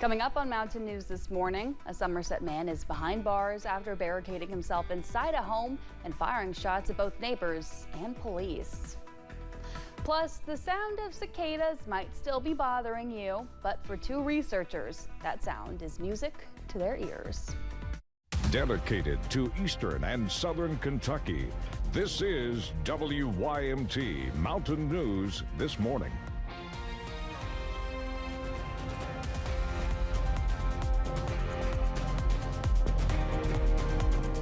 Coming up on Mountain News this morning, a Somerset man is behind bars after barricading himself inside a home and firing shots at both neighbors and police. Plus, the sound of cicadas might still be bothering you, but for two researchers, that sound is music to their ears. Dedicated to Eastern and Southern Kentucky, this is WYMT Mountain News this morning.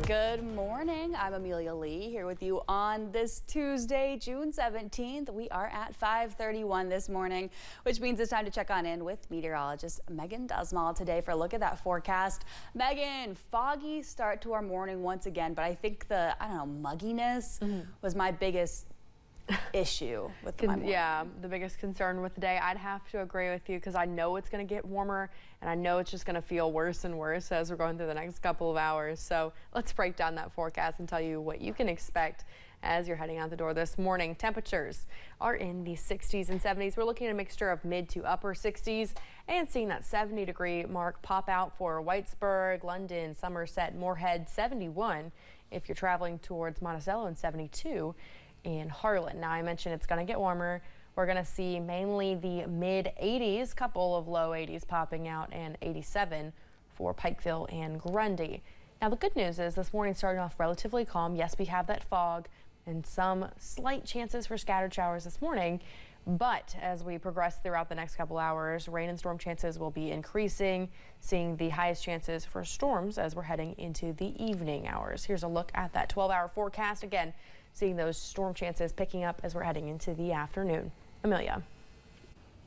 Good morning. I'm Amelia Lee here with you on this Tuesday, June 17th. We are at 5:31 this morning, which means it's time to check on in with meteorologist Megan Dusmal today for a look at that forecast. Megan, foggy start to our morning once again, but I think the, mugginess was my biggest issue with my morning. Yeah, the biggest concern with the day. I'd have to agree with you because I know it's going to get warmer and I know it's just going to feel worse and worse as we're going through the next couple of hours. So let's break down that forecast and tell you what you can expect as you're heading out the door this morning. Temperatures are in the 60s and 70s. We're looking at a mixture of mid to upper 60s and seeing that 70-degree mark pop out for Whitesburg, London, Somerset, Moorhead, 71 if you're traveling towards Monticello, and 72 in Harlan. Now, I mentioned it's going to get warmer. We're going to see mainly the mid 80s, couple of low 80s popping out, and 87 for Pikeville and Grundy. Now, the good news is this morning starting off relatively calm. Yes, we have that fog and some slight chances for scattered showers this morning. But as we progress throughout the next couple hours, rain and storm chances will be increasing, seeing the highest chances for storms as we're heading into the evening hours. Here's a look at that 12-hour forecast. Again, seeing those storm chances picking up as we're heading into the afternoon. Amelia.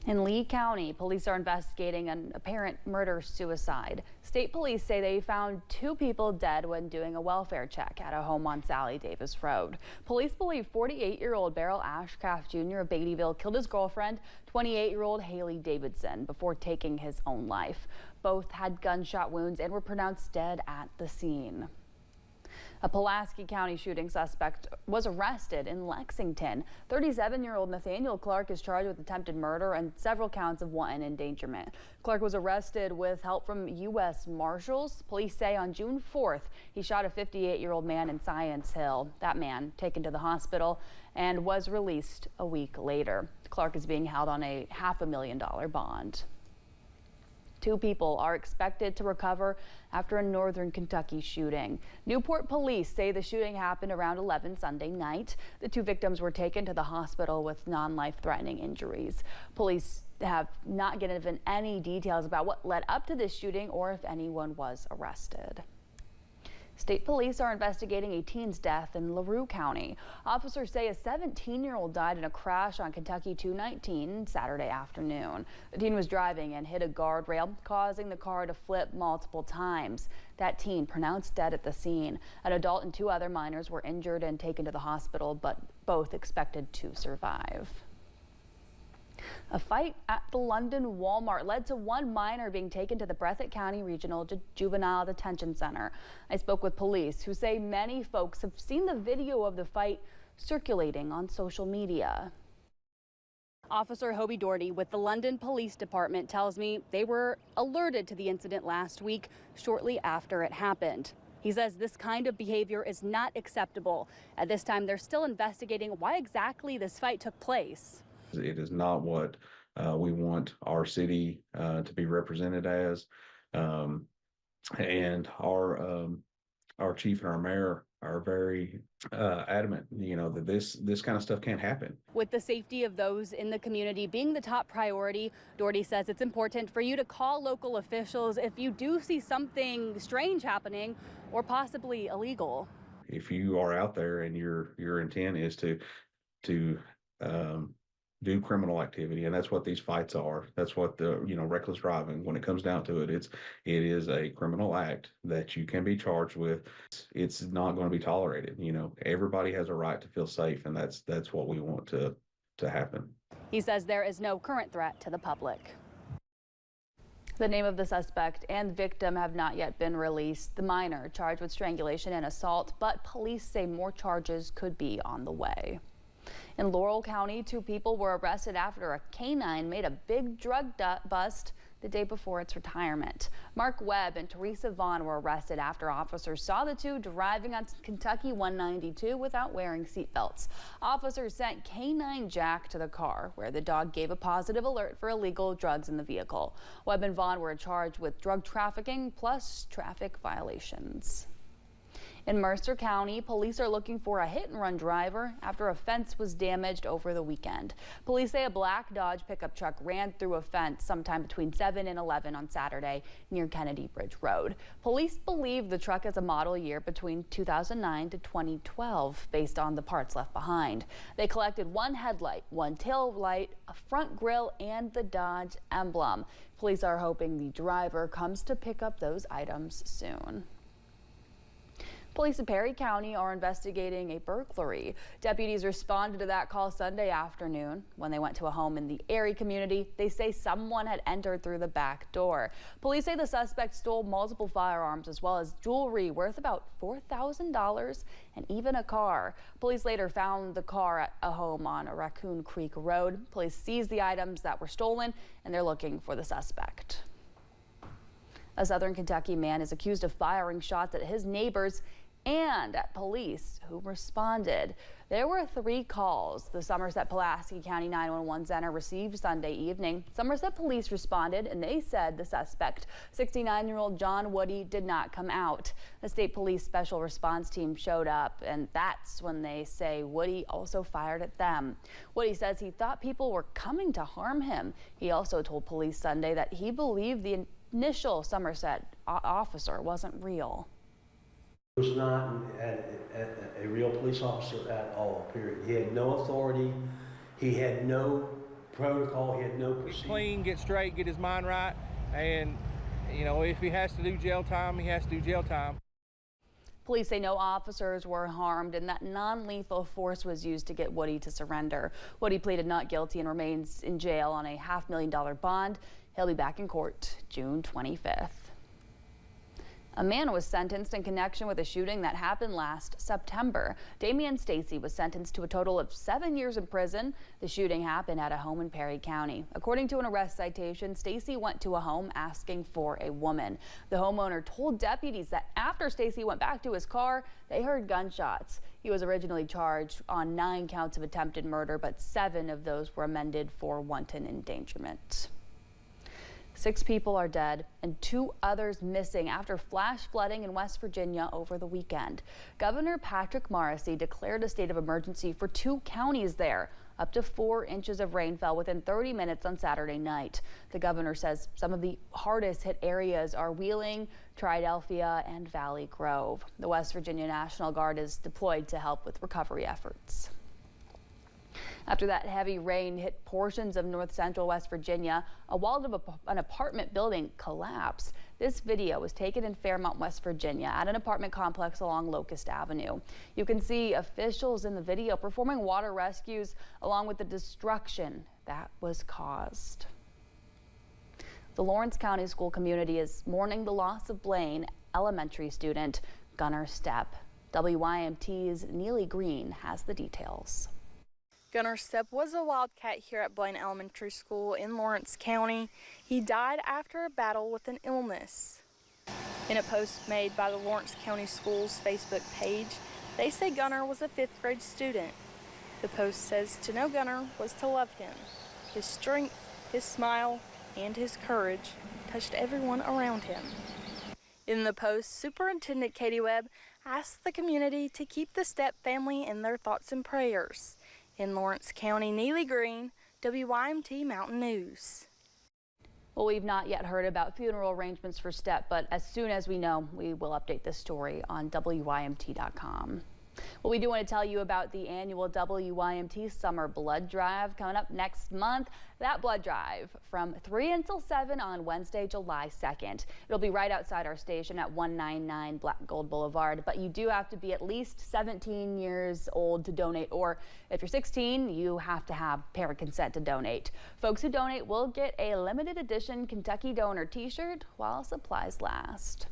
In Lee County, police are investigating an apparent murder-suicide. State police say they found two people dead when doing a welfare check at a home on Sally Davis Road. Police believe 48-year-old Beryl Ashcraft Jr. of Beattyville killed his girlfriend, 28-year-old Haley Davidson, before taking his own life. Both had gunshot wounds and were pronounced dead at the scene. A Pulaski County shooting suspect was arrested in Lexington. 37-year-old Nathaniel Clark is charged with attempted murder and several counts of wanton endangerment. Clark was arrested with help from U.S. Marshals. Police say on June 4th, he shot a 58-year-old man in Science Hill. That man taken to the hospital and was released a week later. Clark is being held on a $500,000 bond. Two people are expected to recover after a northern Kentucky shooting. Newport police say the shooting happened around 11 Sunday night. The two victims were taken to the hospital with non-life-threatening injuries. Police have not given any details about what led up to this shooting or if anyone was arrested. State police are investigating a teen's death in LaRue County. Officers say a 17-year-old died in a crash on Kentucky 219 Saturday afternoon. The teen was driving and hit a guardrail, causing the car to flip multiple times. That teen pronounced dead at the scene. An adult and two other minors were injured and taken to the hospital, but both expected to survive. A fight at the London Walmart led to one minor being taken to the Breathitt County Regional Juvenile Detention Center. I spoke with police who say many folks have seen the video of the fight circulating on social media. Officer Hobie Doherty with the London Police Department tells me they were alerted to the incident last week shortly after it happened. He says this kind of behavior is not acceptable. At this time, they're still investigating why exactly this fight took place. It is not what we want our city to be represented as, and our chief and our mayor are very adamant, that this kind of stuff can't happen. With the safety of those in the community being the top priority, Doherty says it's important for you to call local officials if you do see something strange happening or possibly illegal. If you are out there and your intent is to do criminal activity, and that's what these fights are. That's what the reckless driving. When it comes down to it, it is a criminal act that you can be charged with. It's not going to be tolerated. Everybody has a right to feel safe, and that's what we want to happen. He says there is no current threat to the public. The name of the suspect and victim have not yet been released. The minor charged with strangulation and assault, but police say more charges could be on the way. In Laurel County, 2 people were arrested after a canine made a big drug bust the day before its retirement. Mark Webb and Teresa Vaughn were arrested after officers saw the two driving on Kentucky 192 without wearing seatbelts. Officers sent K9 Jack to the car, where the dog gave a positive alert for illegal drugs in the vehicle. Webb and Vaughn were charged with drug trafficking plus traffic violations. In Mercer County, police are looking for a hit-and-run driver after a fence was damaged over the weekend. Police say a black Dodge pickup truck ran through a fence sometime between 7 and 11 on Saturday near Kennedy Bridge Road. Police believe the truck has a model year between 2009 to 2012 based on the parts left behind. They collected one headlight, one tail light, a front grille, and the Dodge emblem. Police are hoping the driver comes to pick up those items soon. Police in Perry County are investigating a burglary. Deputies responded to that call Sunday afternoon. When they went to a home in the Erie community, they say someone had entered through the back door. Police say the suspect stole multiple firearms as well as jewelry worth about $4,000 and even a car. Police later found the car at a home on Raccoon Creek Road. Police seized the items that were stolen and they're looking for the suspect. A Southern Kentucky man is accused of firing shots at his neighbors and at police who responded. There were 3 calls the Somerset-Pulaski County 911 Center received Sunday evening. Somerset police responded and they said the suspect, 69-year-old John Woody, did not come out. The state police special response team showed up and that's when they say Woody also fired at them. Woody says he thought people were coming to harm him. He also told police Sunday that he believed the initial Somerset officer wasn't real. He was not a real police officer at all, period. He had no authority, he had no protocol, he had no procedure. Clean, get straight, get his mind right, and you know, if he has to do jail time, he has to do jail time. Police say no officers were harmed and that non-lethal force was used to get Woody to surrender. Woody pleaded not guilty and remains in jail on a $500,000 bond. He'll be back in court June 25th. A man was sentenced in connection with a shooting that happened last September. Damian Stacy was sentenced to a total of 7 years in prison. The shooting happened at a home in Perry County. According to an arrest citation, Stacy went to a home asking for a woman. The homeowner told deputies that after Stacy went back to his car, they heard gunshots. He was originally charged on 9 counts of attempted murder, but 7 of those were amended for wanton endangerment. 6 people are dead and 2 others missing after flash flooding in West Virginia over the weekend. Governor Patrick Morrisey declared a state of emergency for 2 counties there. Up to 4 inches of rain fell within 30 minutes on Saturday night. The governor says some of the hardest hit areas are Wheeling, Triadelphia, and Valley Grove. The West Virginia National Guard is deployed to help with recovery efforts. After that heavy rain hit portions of north central West Virginia, a wall of an apartment building collapsed. This video was taken in Fairmont, West Virginia at an apartment complex along Locust Avenue. You can see officials in the video performing water rescues along with the destruction that was caused. The Lawrence County school community is mourning the loss of Blaine elementary student Gunnar Stepp. WYMT's Neely Green has the details. Gunnar Stepp was a Wildcat here at Blaine Elementary School in Lawrence County. He died after a battle with an illness. In a post made by the Lawrence County Schools Facebook page, they say Gunnar was a 5th grade student. The post says to know Gunnar was to love him. His strength, his smile, and his courage touched everyone around him. In the post, Superintendent Katie Webb asked the community to keep the Stepp family in their thoughts and prayers. In Lawrence County, Neely Green, WYMT Mountain News. Well, we've not yet heard about funeral arrangements for Stepp, but as soon as we know, we will update this story on WYMT.com. Well, we do want to tell you about the annual WYMT Summer Blood Drive coming up next month. That blood drive from 3 until 7 on Wednesday, July 2nd. It'll be right outside our station at 199 Black Gold Boulevard, but you do have to be at least 17 years old to donate, or if you're 16, you have to have parent consent to donate. Folks who donate will get a limited edition Kentucky Donor t-shirt while supplies last.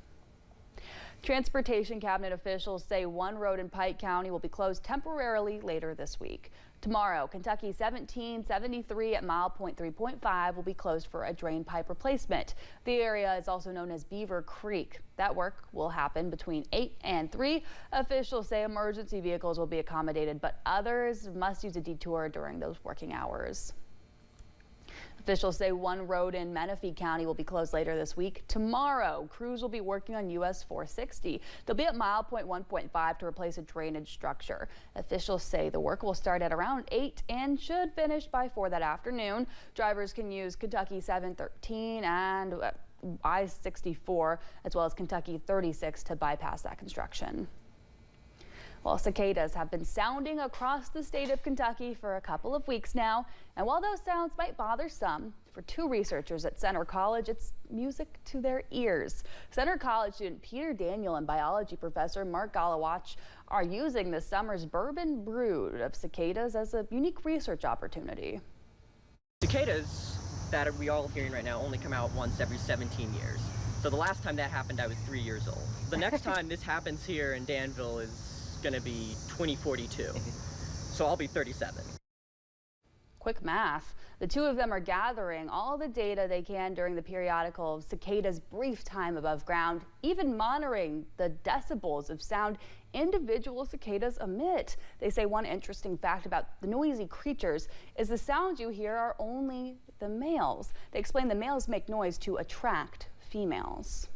Transportation cabinet officials say one road in Pike County will be closed temporarily later this week. Tomorrow, Kentucky 1773 at mile point 3.5 will be closed for a drain pipe replacement. The area is also known as Beaver Creek. That work will happen between 8 and 3. Officials say emergency vehicles will be accommodated, but others must use a detour during those working hours. Officials say one road in Menifee County will be closed later this week. Tomorrow, crews will be working on US 460. They'll be at mile point 1.5 to replace a drainage structure. Officials say the work will start at around 8 and should finish by 4 that afternoon. Drivers can use Kentucky 713 and I-64 as well as Kentucky 36 to bypass that construction. Well, cicadas have been sounding across the state of Kentucky for a couple of weeks now. And while those sounds might bother some, for 2 researchers at Center College, it's music to their ears. Center College student Peter Daniel and biology professor Mark Galawatch are using this summer's bourbon brood of cicadas as a unique research opportunity. Cicadas that we all hearing right now only come out once every 17 years. So the last time that happened, I was 3 years old. The next time this happens here in Danville is going to be 2042. So I'll be 37. Quick math. The 2 of them are gathering all the data they can during the periodical of cicadas' brief time above ground, even monitoring the decibels of sound individual cicadas emit. They say one interesting fact about the noisy creatures is the sounds you hear are only the males. They explain the males make noise to attract females.